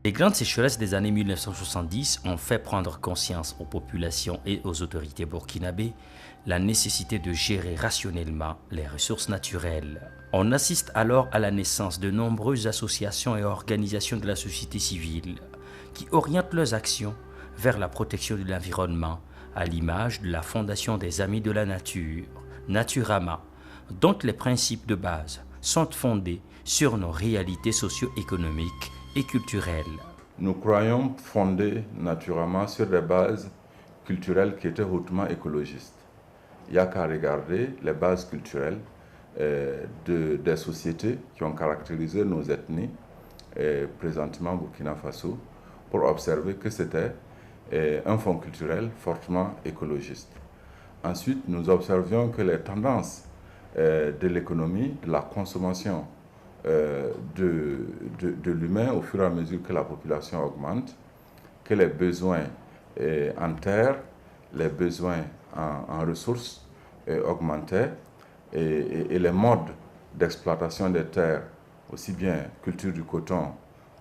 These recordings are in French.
Les grandes sécheresses des années 1970 ont fait prendre conscience aux populations et aux autorités burkinabées la nécessité de gérer rationnellement les ressources naturelles. On assiste alors à la naissance de nombreuses associations et organisations de la société civile qui orientent leurs actions vers la protection de l'environnement, à l'image de la Fondation des Amis de la Nature, Naturama, dont les principes de base sont fondés sur nos réalités socio-économiques et culturelles. Nous croyons fonder Naturama sur des bases culturelles qui étaient hautement écologistes. Il n'y a qu'à regarder les bases culturelles des sociétés qui ont caractérisé nos ethnies, présentement au Burkina Faso, pour observer que c'était un fonds culturel fortement écologiste. Ensuite, nous observions que les tendances de l'économie, de la consommation de l'humain au fur et à mesure que la population augmente, que les besoins en terre, les besoins en ressources augmentaient et les modes d'exploitation des terres, aussi bien culture du coton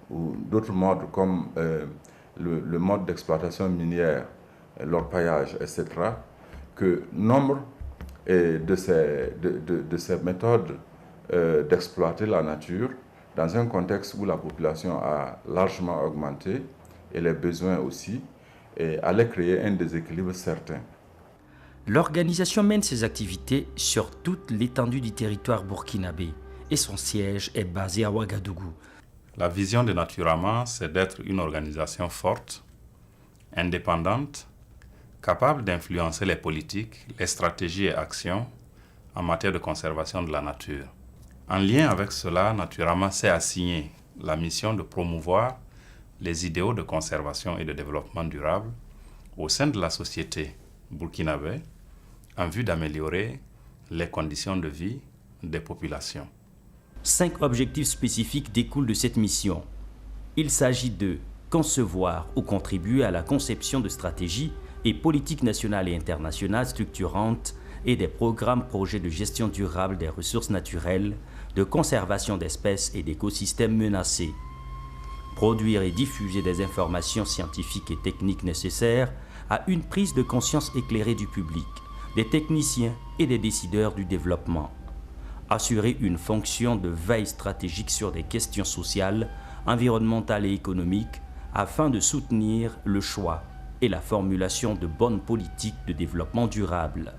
ou d'autres modes comme le mode d'exploitation minière, l'orpaillage, etc., que nombre de ces méthodes d'exploiter la nature dans un contexte où la population a largement augmenté et les besoins aussi, allait créer un déséquilibre certain. L'organisation mène ses activités sur toute l'étendue du territoire burkinabé et son siège est basé à Ouagadougou. La vision de Naturama, c'est d'être une organisation forte, indépendante, capable d'influencer les politiques, les stratégies et actions en matière de conservation de la nature. En lien avec cela, Naturama s'est assigné la mission de promouvoir les idéaux de conservation et de développement durable au sein de la société burkinabé en vue d'améliorer les conditions de vie des populations. 5 objectifs spécifiques découlent de cette mission. Il s'agit de concevoir ou contribuer à la conception de stratégies et politiques nationales et internationales structurantes et des projets de gestion durable des ressources naturelles, de conservation d'espèces et d'écosystèmes menacés. Produire et diffuser des informations scientifiques et techniques nécessaires à une prise de conscience éclairée du public, des techniciens et des décideurs du développement. Assurer une fonction de veille stratégique sur des questions sociales, environnementales et économiques afin de soutenir le choix et la formulation de bonnes politiques de développement durable.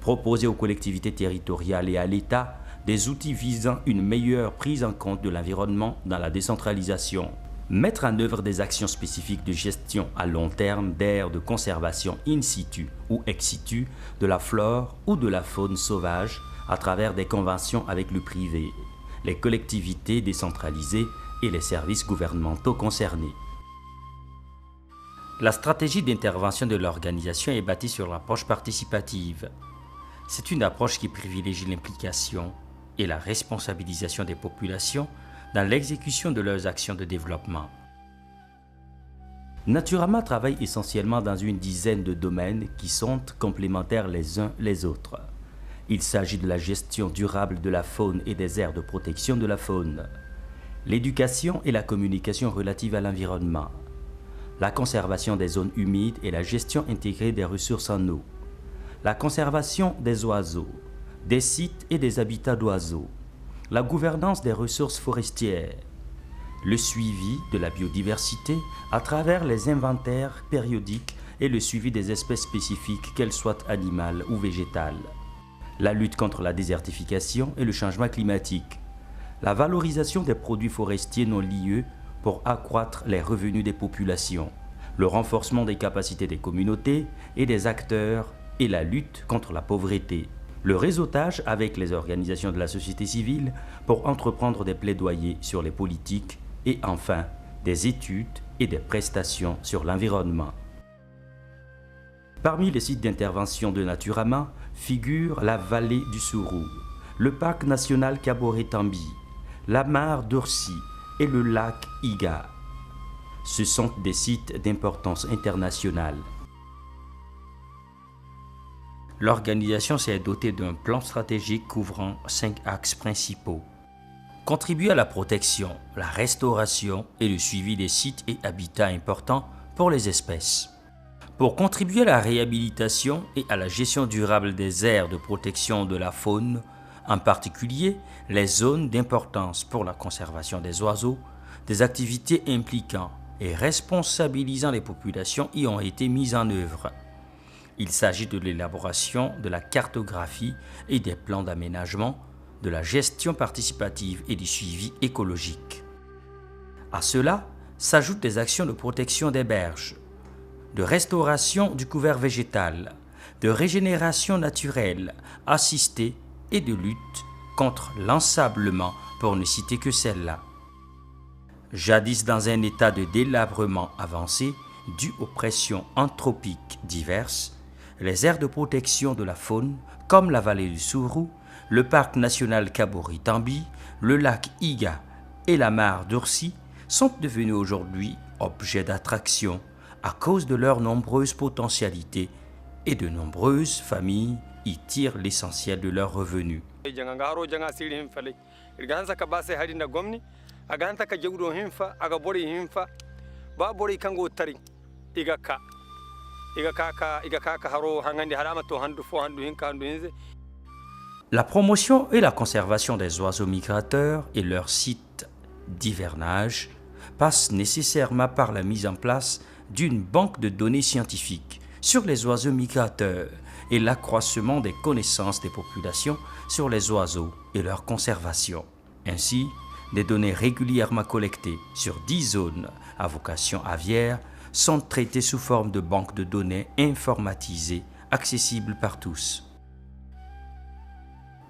Proposer aux collectivités territoriales et à l'État des outils visant une meilleure prise en compte de l'environnement dans la décentralisation. Mettre en œuvre des actions spécifiques de gestion à long terme d'aires de conservation in situ ou ex situ de la flore ou de la faune sauvage à travers des conventions avec le privé, les collectivités décentralisées et les services gouvernementaux concernés. La stratégie d'intervention de l'organisation est bâtie sur l'approche participative. C'est une approche qui privilégie l'implication et la responsabilisation des populations dans l'exécution de leurs actions de développement. Naturama travaille essentiellement dans une dizaine de domaines qui sont complémentaires les uns les autres. Il s'agit de la gestion durable de la faune et des aires de protection de la faune, l'éducation et la communication relative à l'environnement, la conservation des zones humides et la gestion intégrée des ressources en eau, la conservation des oiseaux, des sites et des habitats d'oiseaux, la gouvernance des ressources forestières, le suivi de la biodiversité à travers les inventaires périodiques et le suivi des espèces spécifiques, qu'elles soient animales ou végétales, la lutte contre la désertification et le changement climatique, la valorisation des produits forestiers non liés pour accroître les revenus des populations, le renforcement des capacités des communautés et des acteurs et la lutte contre la pauvreté, le réseautage avec les organisations de la société civile pour entreprendre des plaidoyers sur les politiques et enfin des études et des prestations sur l'environnement. Parmi les sites d'intervention de Naturama figurent la vallée du Sourou, le parc national Kaboré-Tambi, la mare d'Orsi et le lac Iga. Ce sont des sites d'importance internationale. L'organisation s'est dotée d'un plan stratégique couvrant 5 axes principaux. contribuer à la protection, la restauration et le suivi des sites et habitats importants pour les espèces. Pour contribuer à la réhabilitation et à la gestion durable des aires de protection de la faune, en particulier les zones d'importance pour la conservation des oiseaux, des activités impliquant et responsabilisant les populations y ont été mises en œuvre. Il s'agit de l'élaboration de la cartographie et des plans d'aménagement, de la gestion participative et du suivi écologique. À cela s'ajoutent des actions de protection des berges, de restauration du couvert végétal, de régénération naturelle assistée et de lutte contre l'ensablement, pour ne citer que celle-là. Jadis dans un état de délabrement avancé dû aux pressions anthropiques diverses, les aires de protection de la faune, comme la vallée du Sourou, le parc national Kabori-Tambi, le lac Iga et la mare d'Oursi sont devenus aujourd'hui objets d'attraction à cause de leurs nombreuses potentialités et de nombreuses familles y tirent l'essentiel de leurs revenus. La promotion et la conservation des oiseaux migrateurs et leurs sites d'hivernage passent nécessairement par la mise en place d'une banque de données scientifiques sur les oiseaux migrateurs et l'accroissement des connaissances des populations sur les oiseaux et leur conservation. Ainsi, des données régulièrement collectées sur 10 zones à vocation aviaire sont traitées sous forme de banques de données informatisées accessibles par tous.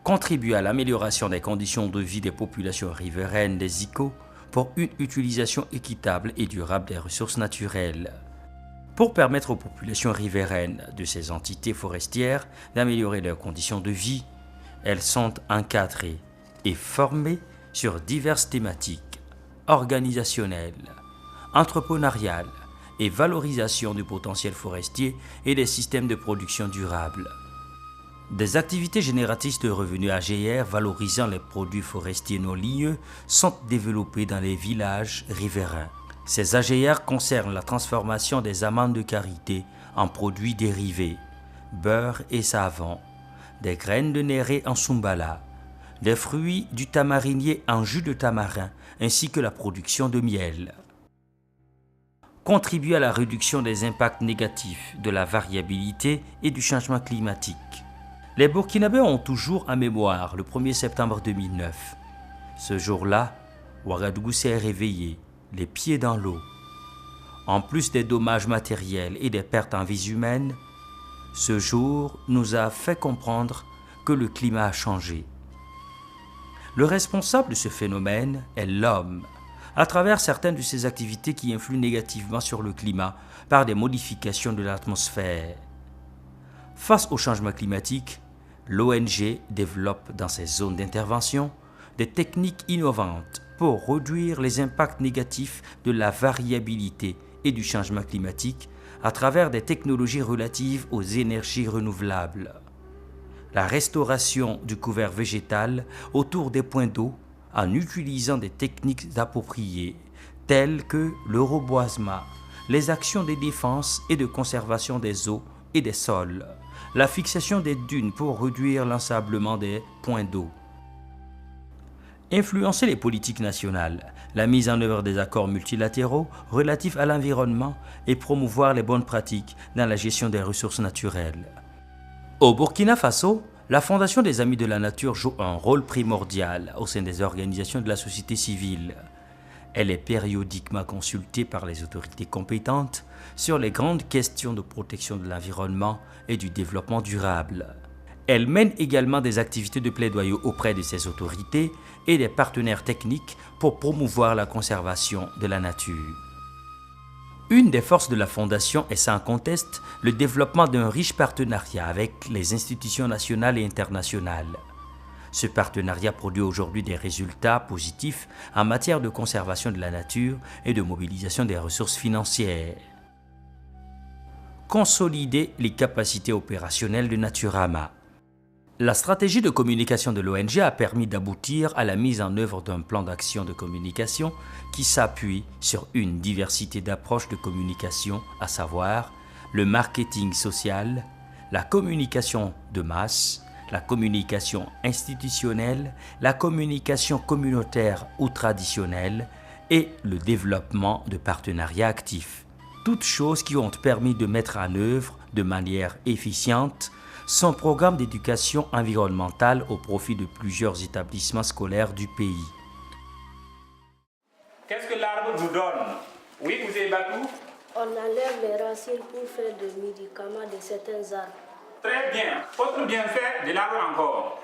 Contribuer à l'amélioration des conditions de vie des populations riveraines des ICO pour une utilisation équitable et durable des ressources naturelles. Pour permettre aux populations riveraines de ces entités forestières d'améliorer leurs conditions de vie, elles sont encadrées et formées sur diverses thématiques organisationnelles, entrepreneuriales et valorisation du potentiel forestier et des systèmes de production durables. Des activités génératrices de revenus AGR valorisant les produits forestiers non ligneux sont développées dans les villages riverains. Ces AGR concernent la transformation des amandes de karité en produits dérivés, beurre et savon, des graines de néré en sumbala, des fruits du tamarinier en jus de tamarin, ainsi que la production de miel. Contribuer à la réduction des impacts négatifs de la variabilité et du changement climatique. Les Burkinabés ont toujours en mémoire le 1er septembre 2009. Ce jour-là, Ouagadougou s'est réveillé, les pieds dans l'eau. En plus des dommages matériels et des pertes en vies humaines, ce jour nous a fait comprendre que le climat a changé. Le responsable de ce phénomène est l'homme, à travers certaines de ses activités qui influent négativement sur le climat par des modifications de l'atmosphère. Face au changement climatique, l'ONG développe dans ses zones d'intervention des techniques innovantes pour réduire les impacts négatifs de la variabilité et du changement climatique à travers des technologies relatives aux énergies renouvelables. La restauration du couvert végétal autour des points d'eau en utilisant des techniques appropriées telles que le reboisement, les actions de défense et de conservation des eaux et des sols, la fixation des dunes pour réduire l'ensablement des points d'eau. Influencer les politiques nationales, la mise en œuvre des accords multilatéraux relatifs à l'environnement et promouvoir les bonnes pratiques dans la gestion des ressources naturelles. Au Burkina Faso, la Fondation des Amis de la Nature joue un rôle primordial au sein des organisations de la société civile. Elle est périodiquement consultée par les autorités compétentes sur les grandes questions de protection de l'environnement et du développement durable. Elle mène également des activités de plaidoyer auprès de ces autorités et des partenaires techniques pour promouvoir la conservation de la nature. Une des forces de la Fondation est sans conteste le développement d'un riche partenariat avec les institutions nationales et internationales. Ce partenariat produit aujourd'hui des résultats positifs en matière de conservation de la nature et de mobilisation des ressources financières. Consolider les capacités opérationnelles de Naturama. La stratégie de communication de l'ONG a permis d'aboutir à la mise en œuvre d'un plan d'action de communication qui s'appuie sur une diversité d'approches de communication, à savoir le marketing social, la communication de masse, la communication institutionnelle, la communication communautaire ou traditionnelle et le développement de partenariats actifs. Toutes choses qui ont permis de mettre en œuvre de manière efficiente son programme d'éducation environnementale au profit de plusieurs établissements scolaires du pays. Qu'est-ce que l'arbre vous donne? Oui, vous avez battu? On enlève les racines pour faire des médicaments de certains arbres. Très bien. Autre bienfait de l'arbre encore?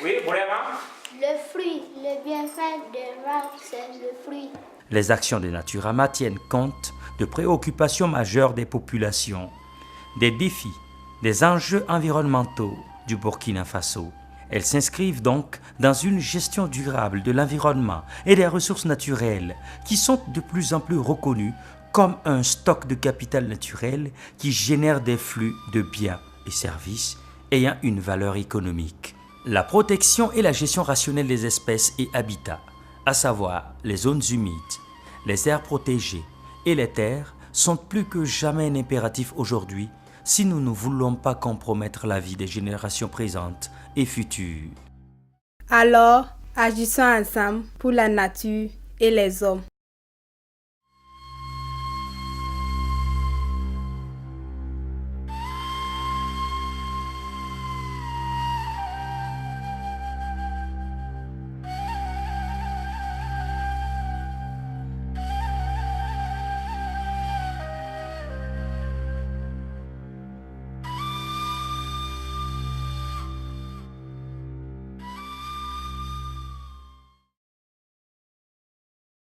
Oui, vraiment? Le fruit, le bienfait de l'arbre, c'est le fruit. Les actions de Naturama tiennent compte de préoccupations majeures des populations, des défis, des enjeux environnementaux du Burkina Faso. Elles s'inscrivent donc dans une gestion durable de l'environnement et des ressources naturelles qui sont de plus en plus reconnues comme un stock de capital naturel qui génère des flux de biens et services ayant une valeur économique. La protection et la gestion rationnelle des espèces et habitats, à savoir les zones humides, les aires protégées et les terres, sont plus que jamais un impératif aujourd'hui si nous ne voulons pas compromettre la vie des générations présentes et futures. Alors, agissons ensemble pour la nature et les hommes.